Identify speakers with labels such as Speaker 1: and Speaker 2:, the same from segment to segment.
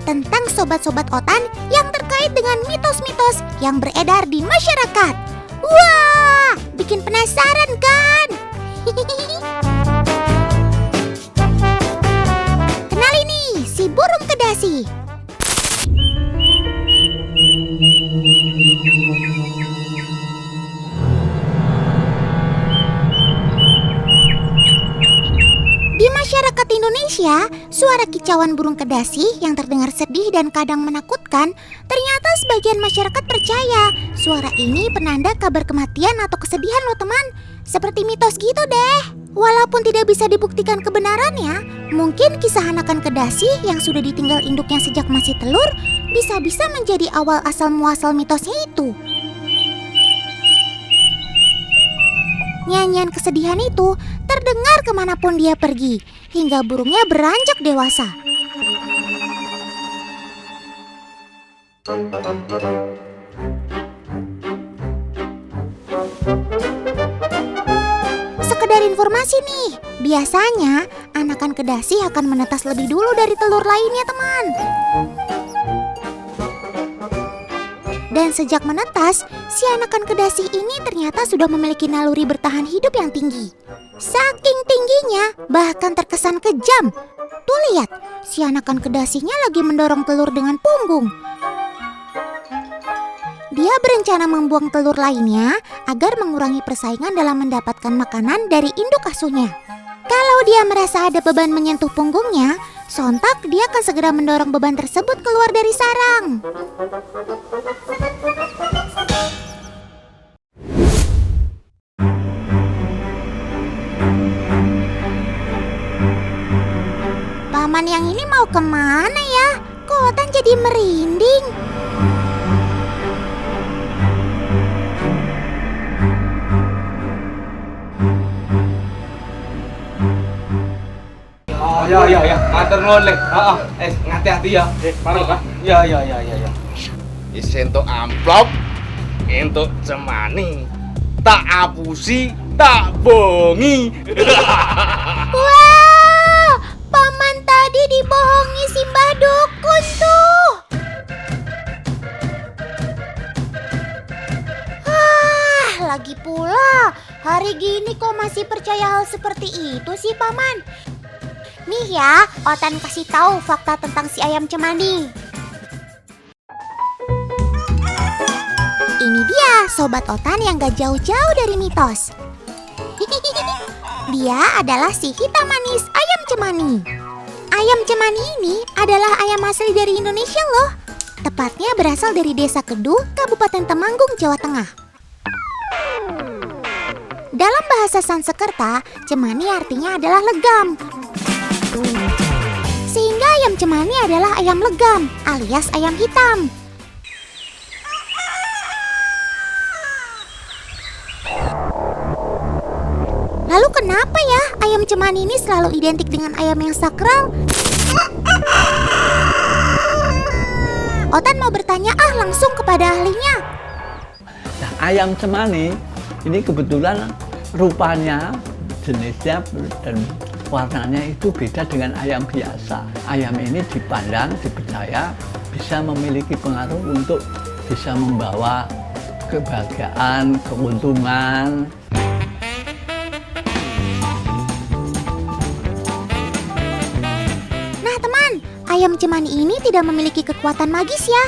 Speaker 1: tentang sobat-sobat Otan yang terkait dengan mitos-mitos yang beredar di masyarakat. Wah, bikin penasaran kan? Kenali nih si burung kedasi. Di masyarakat Indonesia, suara kicauan burung kedasi yang terdengar sedih dan kadang menakutkan, ternyata sebagian masyarakat percaya suara ini penanda kabar kematian atau kesedihan loh teman. Seperti mitos gitu deh. Walaupun tidak bisa dibuktikan kebenarannya, mungkin kisah anakan kedasi yang sudah ditinggal induknya sejak masih telur bisa-bisa menjadi awal asal muasal mitosnya itu. Nyanyian kesedihan itu terdengar kemanapun dia pergi, hingga burungnya beranjak dewasa. Sekedar informasi nih, biasanya anakan kedasi akan menetas lebih dulu dari telur lainnya teman. Dan sejak menetas, si anakan kedasi ini ternyata sudah memiliki naluri bertahan hidup yang tinggi. Saking tingginya, bahkan terkesan kejam. Tuh lihat, si anakan kedasinya lagi mendorong telur dengan punggung. Dia berencana membuang telur lainnya agar mengurangi persaingan dalam mendapatkan makanan dari induk asuhnya. Kalau dia merasa ada beban menyentuh punggungnya, sontak dia akan segera mendorong beban tersebut keluar dari sarang. Paman yang ini mau kemana ya? Kok Otan jadi merinding?
Speaker 2: Ya, matur nuwun Le. Heeh, ngati-hati ya. Mari, Pak. Ya.
Speaker 3: Isi entuk amplop, entuk cemani, tak apusi, tak bongi.
Speaker 1: Wah, paman tadi dibohongi si Mbah Dukun tuh. Lagi pula, hari gini kok masih percaya hal seperti itu sih paman? Nih ya, Otan kasih tahu fakta tentang si ayam cemani. Ini dia sobat Otan yang gak jauh-jauh dari mitos. Dia adalah si hitam manis ayam cemani. Ayam cemani ini adalah ayam asli dari Indonesia loh. Tepatnya berasal dari Desa Keduh, Kabupaten Temanggung, Jawa Tengah. Dalam bahasa Sanskerta, cemani artinya adalah legam. Sehingga ayam cemani adalah ayam legam alias ayam hitam. Lalu kenapa ya ayam cemani ini selalu identik dengan ayam yang sakral? Otan mau bertanya langsung kepada ahlinya.
Speaker 4: Nah, ayam cemani ini kebetulan rupanya, jenisnya dan warnanya itu beda dengan ayam biasa. Ayam ini dipandang, dipercaya bisa memiliki pengaruh untuk bisa membawa kebahagiaan, keuntungan.
Speaker 1: Nah teman, ayam cemani ini tidak memiliki kekuatan magis ya.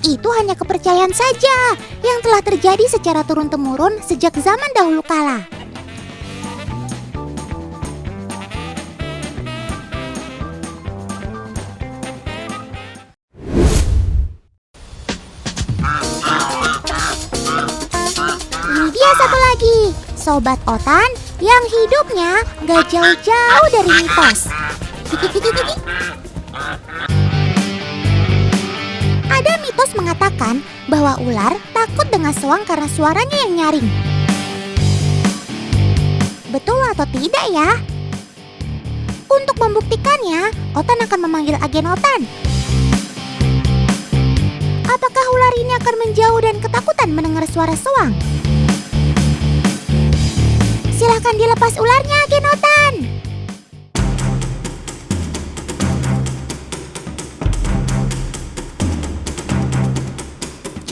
Speaker 1: Itu hanya kepercayaan saja yang telah terjadi secara turun-temurun sejak zaman dahulu kala. Ini dia satu lagi, sobat Otan yang hidupnya gak jauh-jauh dari mitos. Ada mitos mengatakan bahwa ular takut dengan soang karena suaranya yang nyaring. Betul atau tidak ya? Untuk membuktikannya, Otan akan memanggil agen Otan. Apakah ular ini akan menjauh dan ketakutan mendengar suara soang? Silahkan dilepas ularnya, agen Otan.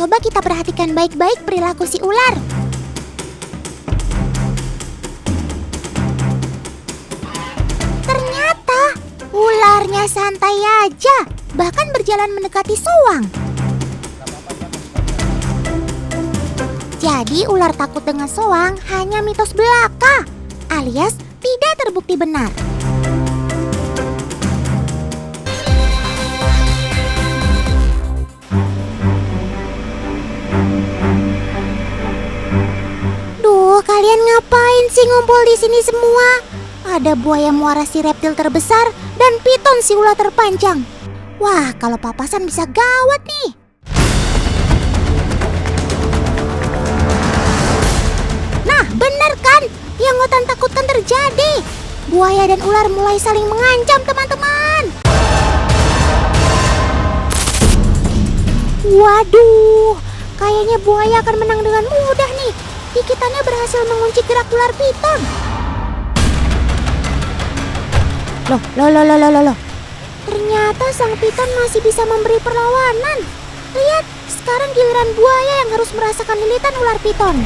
Speaker 1: Coba kita perhatikan baik-baik perilaku si ular. Ternyata ularnya santai aja, bahkan berjalan mendekati Soang. Jadi ular takut dengan Soang hanya mitos belaka, alias tidak terbukti benar. Duh, kalian ngapain sih ngumpul di sini semua? Ada buaya muara si reptil terbesar dan piton si ular terpanjang. Wah, kalau papasan bisa gawat nih. Nah, bener kan? Yang Otan takutkan terjadi. Buaya dan ular mulai saling mengancam, teman-teman. Waduh, kayaknya buaya akan menang dengan mudah nih. Gigitannya berhasil mengunci gerak ular piton. Loh. Ternyata sang piton masih bisa memberi perlawanan. Lihat, sekarang giliran buaya yang harus merasakan lilitan ular piton.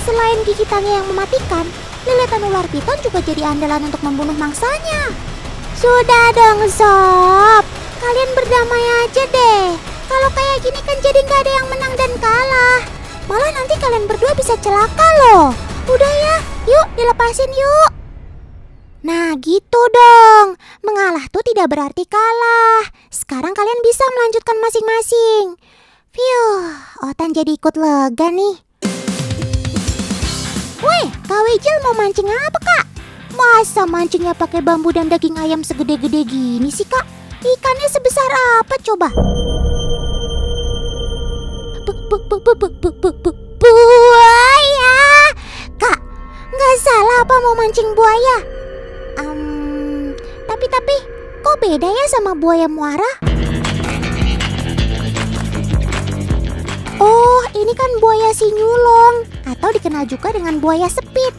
Speaker 1: Selain gigitannya yang mematikan, lilitan ular piton juga jadi andalan untuk membunuh mangsanya. Sudah dong sob, kalian berdamai aja deh. Kalau kayak gini kan jadi nggak ada yang menang dan kalah. Malah nanti kalian berdua bisa celaka loh. Udah ya, yuk dilepasin yuk. Nah gitu dong, mengalah tuh tidak berarti kalah. Sekarang kalian bisa melanjutkan masing-masing. Otan jadi ikut lega nih. Weh, Kak Wijil mau mancing apa Kak? Masa mancingnya pakai bambu dan daging ayam segede-gede gini sih Kak? Ikannya sebesar apa coba? Buaya! Kak, nggak salah apa mau mancing buaya? Tapi kok beda ya sama buaya muara? Oh, ini kan buaya sinyulong atau dikenal juga dengan buaya sepit.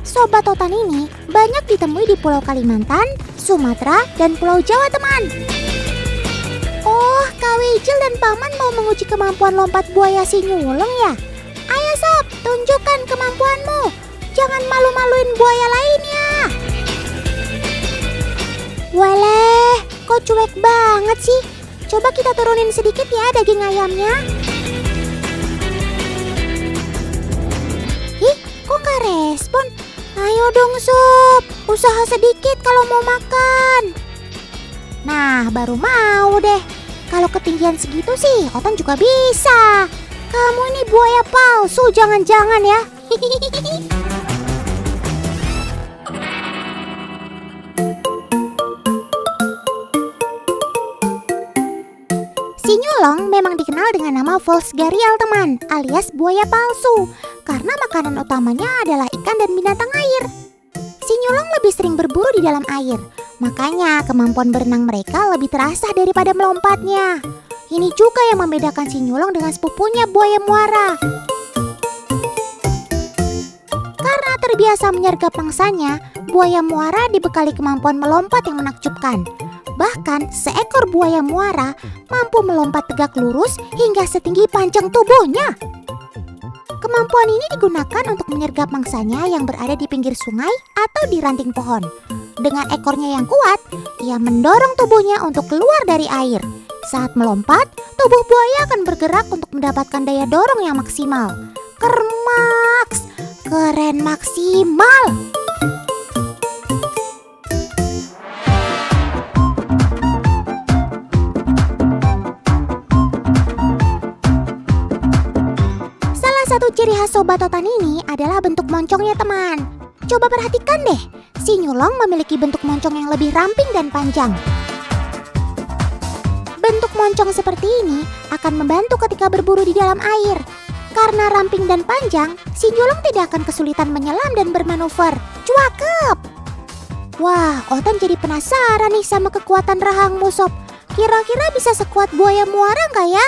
Speaker 1: Sobat Otan ini banyak ditemui di Pulau Kalimantan, Sumatera, dan Pulau Jawa teman. Oh, Kak Wijil dan Paman mau menguji kemampuan lompat buaya sinyulong ya? Ayo sob, tunjukkan kemampuanmu. Jangan malu-maluin buaya lainnya. Waleh, kok cuek banget sih? Coba kita turunin sedikit ya daging ayamnya. Ih, kok gak respon? Ayo dong sob, usaha sedikit kalau mau makan. Nah, baru mau deh. Kalau ketinggian segitu sih, Otan juga bisa. Kamu ini buaya palsu, jangan-jangan ya. Sinyulong memang dikenal dengan nama false gharial teman, alias buaya palsu, karena makanan utamanya adalah ikan dan binatang air. Sinyulong lebih sering berburu di dalam air, makanya kemampuan berenang mereka lebih terasa daripada melompatnya. Ini juga yang membedakan sinyulong dengan sepupunya buaya muara. Karena terbiasa menyergap mangsanya, buaya muara dibekali kemampuan melompat yang menakjubkan. Bahkan seekor buaya muara mampu melompat tegak lurus hingga setinggi panjang tubuhnya. Kemampuan ini digunakan untuk menyergap mangsanya yang berada di pinggir sungai atau di ranting pohon. Dengan ekornya yang kuat, ia mendorong tubuhnya untuk keluar dari air. Saat melompat, tubuh buaya akan bergerak untuk mendapatkan daya dorong yang maksimal. Kermaks, keren maksimal. Satu ciri khas Sobat Otan ini adalah bentuk moncongnya teman. Coba perhatikan deh, sinyulong memiliki bentuk moncong yang lebih ramping dan panjang. Bentuk moncong seperti ini akan membantu ketika berburu di dalam air. Karena ramping dan panjang, sinyulong tidak akan kesulitan menyelam dan bermanuver. Cakep! Wah, Otan jadi penasaran nih sama kekuatan rahangmu sob. Kira-kira bisa sekuat buaya muara nggak ya?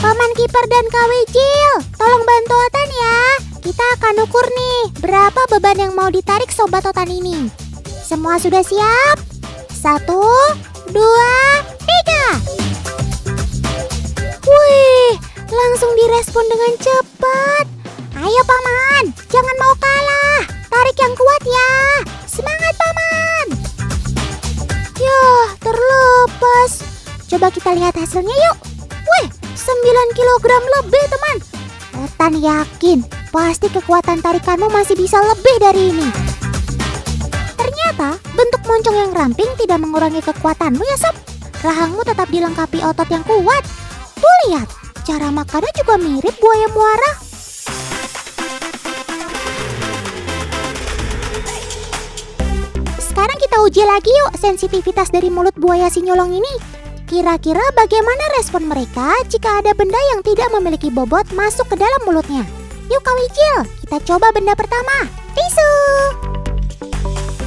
Speaker 1: Paman Kiper dan Kak Wijil, tolong bantu Otan ya. Kita akan ukur nih, berapa beban yang mau ditarik Sobat Otan ini. Semua sudah siap? 1, 2, 3. Wih, langsung direspon dengan cepat. Ayo Paman, jangan mau kalah. Tarik yang kuat ya. Semangat Paman. Yah, terlepas. Coba kita lihat hasilnya yuk. Wih, 9 kilogram lebih teman. Otan yakin, pasti kekuatan tarikanmu masih bisa lebih dari ini. Ternyata, bentuk moncong yang ramping tidak mengurangi kekuatanmu ya Sob. Rahangmu tetap dilengkapi otot yang kuat. Tuh lihat, cara makannya juga mirip buaya muara. Sekarang kita uji lagi yuk sensitivitas dari mulut buaya sinyolong ini. Kira-kira bagaimana respon mereka jika ada benda yang tidak memiliki bobot masuk ke dalam mulutnya? Yuk Kawijil, kita coba benda pertama, tisu.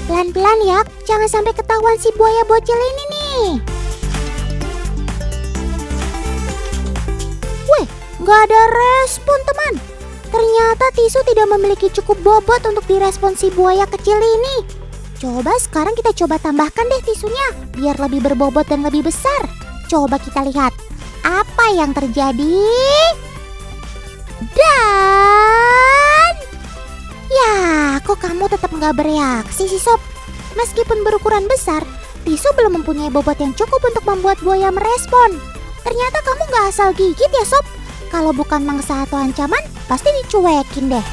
Speaker 1: Pelan-pelan ya, jangan sampai ketahuan si buaya bocil ini nih. Wih, nggak ada respon teman. Ternyata tisu tidak memiliki cukup bobot untuk direspon si buaya kecil ini. Coba sekarang kita coba tambahkan deh tisunya, biar lebih berbobot dan lebih besar. Coba kita lihat, apa yang terjadi? Dan... ya, kok kamu tetap nggak bereaksi sih Sob? Meskipun berukuran besar, tisu belum mempunyai bobot yang cukup untuk membuat buaya merespon. Ternyata kamu nggak asal gigit ya Sob? Kalau bukan mangsa atau ancaman, pasti dicuekin deh.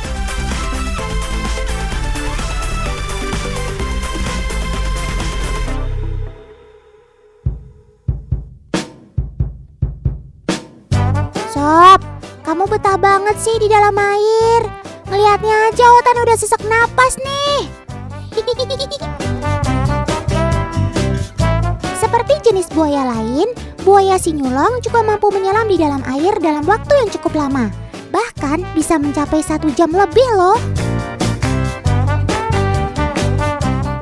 Speaker 1: Sob, kamu betah banget sih di dalam air. Ngelihatnya aja Otan udah sesak napas nih. Seperti jenis buaya lain, buaya sinyulong juga mampu menyelam di dalam air dalam waktu yang cukup lama. Bahkan bisa mencapai 1 jam lebih loh.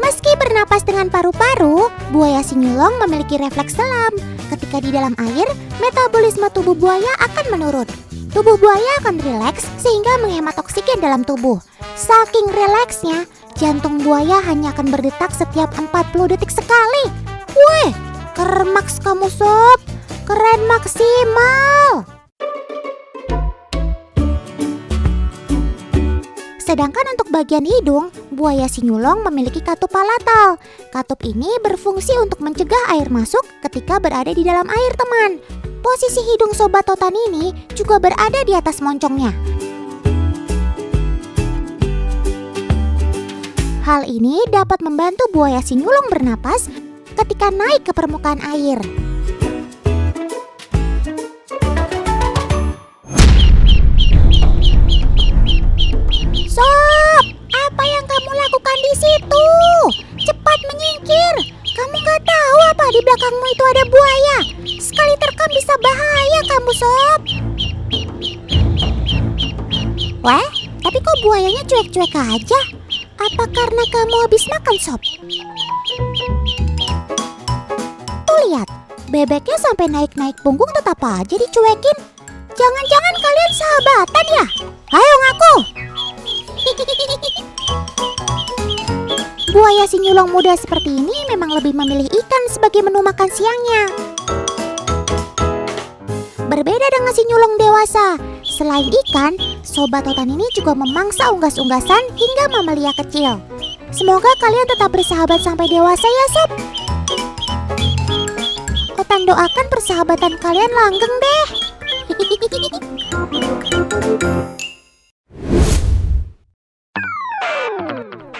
Speaker 1: Meski bernapas dengan paru-paru, buaya sinyulong memiliki refleks selam. Ketika di dalam air, metabolisme tubuh buaya akan menurun. Tubuh buaya akan rileks sehingga menghemat oksigen dalam tubuh. Saking rileksnya, jantung buaya hanya akan berdetak setiap 40 detik sekali. Wih, kermaks kamu Sob. Keren maksimal. Sedangkan untuk bagian hidung, buaya sinyulong memiliki katup palatal. Katup ini berfungsi untuk mencegah air masuk ketika berada di dalam air teman. Posisi hidung Sobat Otan ini juga berada di atas moncongnya. Hal ini dapat membantu buaya sinyulong bernapas ketika naik ke permukaan air. Sob, apa yang kamu lakukan di situ? Cepat menyingkir. Kamu gak tahu apa di belakangmu itu ada buaya. Sekali terkam bisa bahaya kamu Sob. Wah, tapi kok buayanya cuek-cuek aja? Apa karena kamu habis makan Sob? Tuh lihat, bebeknya sampai naik-naik punggung tetap aja dicuekin. Jangan-jangan kalian sahabatan ya? Ayo ngaku. Buaya sinyulong muda seperti ini memang lebih memilih ikan sebagai menu makan siangnya. Berbeda dengan sinyulong dewasa, selain ikan, Sobat Otan ini juga memangsa unggas-unggasan hingga mamalia kecil. Semoga kalian tetap bersahabat sampai dewasa ya Sob. Otan doakan persahabatan kalian langgeng deh.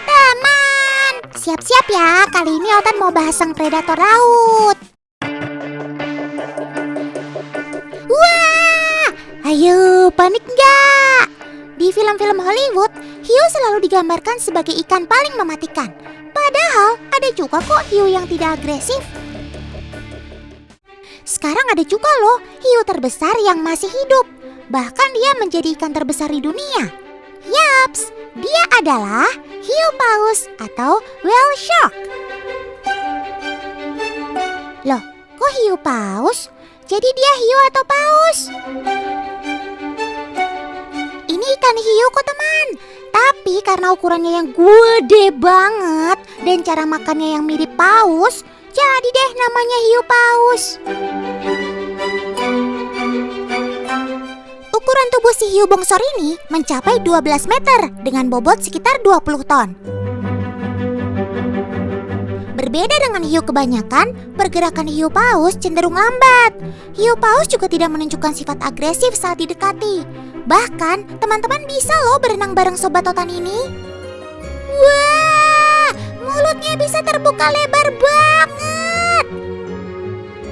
Speaker 1: Teman, siap-siap ya, kali ini Otan mau bahas sang predator laut. Wah, ayo panik nggak? Di film-film Hollywood, hiu selalu digambarkan sebagai ikan paling mematikan. Padahal ada juga kok hiu yang tidak agresif. Sekarang ada juga loh hiu terbesar yang masih hidup. Bahkan dia menjadi ikan terbesar di dunia. Yaps, dia adalah hiu paus atau whale shark. Loh, kok hiu paus? Jadi dia hiu atau paus? Ini ikan hiu kok teman. Tapi karena ukurannya yang gede banget dan cara makannya yang mirip paus, jadi deh namanya hiu paus. Ukuran tubuh si hiu bongsor ini mencapai 12 meter dengan bobot sekitar 20 ton. Berbeda dengan hiu kebanyakan, pergerakan hiu paus cenderung lambat. Hiu paus juga tidak menunjukkan sifat agresif saat didekati. Bahkan, teman-teman bisa loh berenang bareng sobat totan ini. Wah, mulutnya bisa terbuka lebar banget.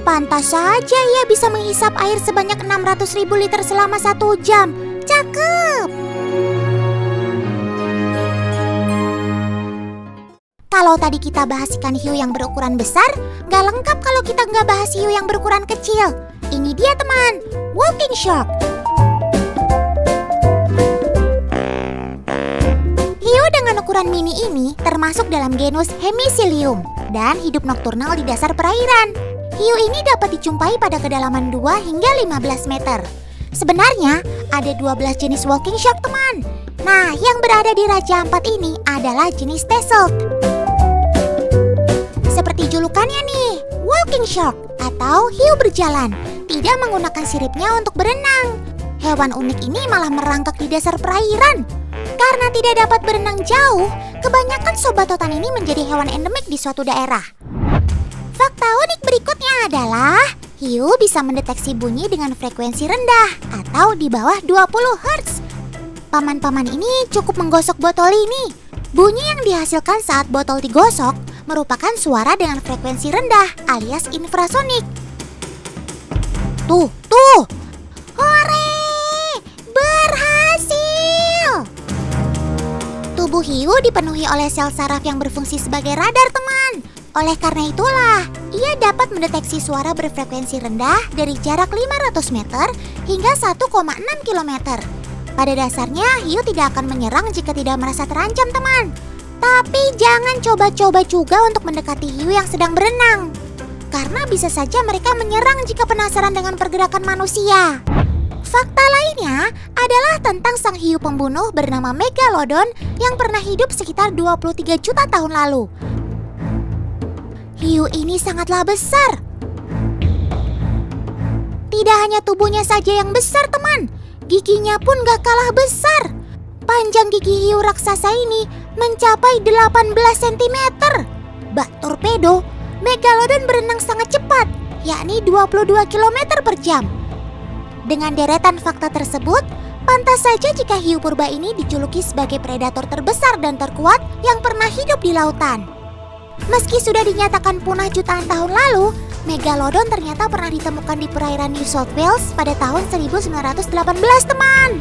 Speaker 1: Pantas saja ia bisa menghisap air sebanyak 600.000 liter selama 1 jam. Cakep. Kalau tadi kita bahas ikan hiu yang berukuran besar, gak lengkap kalau kita nggak bahas hiu yang berukuran kecil. Ini dia teman, walking shark. Hiu dengan ukuran mini ini termasuk dalam genus Hemicillium dan hidup nokturnal di dasar perairan. Hiu ini dapat dijumpai pada kedalaman 2 hingga 15 meter. Sebenarnya ada 12 jenis walking shark teman. Nah, yang berada di Raja Ampat ini adalah jenis Tesselt. Seperti julukannya nih, walking shark atau hiu berjalan, tidak menggunakan siripnya untuk berenang. Hewan unik ini malah merangkak di dasar perairan. Karena tidak dapat berenang jauh, kebanyakan sobat totan ini menjadi hewan endemik di suatu daerah. Fakta unik berikutnya adalah hiu bisa mendeteksi bunyi dengan frekuensi rendah atau di bawah 20 Hz. Paman-paman ini cukup menggosok botol ini. Bunyi yang dihasilkan saat botol digosok merupakan suara dengan frekuensi rendah alias infrasonik. Tuh! Hore! Berhasil! Tubuh hiu dipenuhi oleh sel saraf yang berfungsi sebagai radar teman. Oleh karena itulah, ia dapat mendeteksi suara berfrekuensi rendah dari jarak 500 meter hingga 1,6 km. Pada dasarnya, hiu tidak akan menyerang jika tidak merasa terancam, teman. Tapi jangan coba-coba juga untuk mendekati hiu yang sedang berenang. Karena bisa saja mereka menyerang jika penasaran dengan pergerakan manusia. Fakta lainnya adalah tentang sang hiu pembunuh bernama Megalodon yang pernah hidup sekitar 23 juta tahun lalu. Hiu ini sangatlah besar. Tidak hanya tubuhnya saja yang besar, teman. Giginya pun gak kalah besar. Panjang gigi hiu raksasa ini mencapai 18 cm. Bak torpedo, Megalodon berenang sangat cepat, yakni 22 km per jam. Dengan deretan fakta tersebut, pantas saja jika hiu purba ini dijuluki sebagai predator terbesar dan terkuat yang pernah hidup di lautan. Meski sudah dinyatakan punah jutaan tahun lalu, Megalodon ternyata pernah ditemukan di perairan New South Wales pada tahun 1918, teman.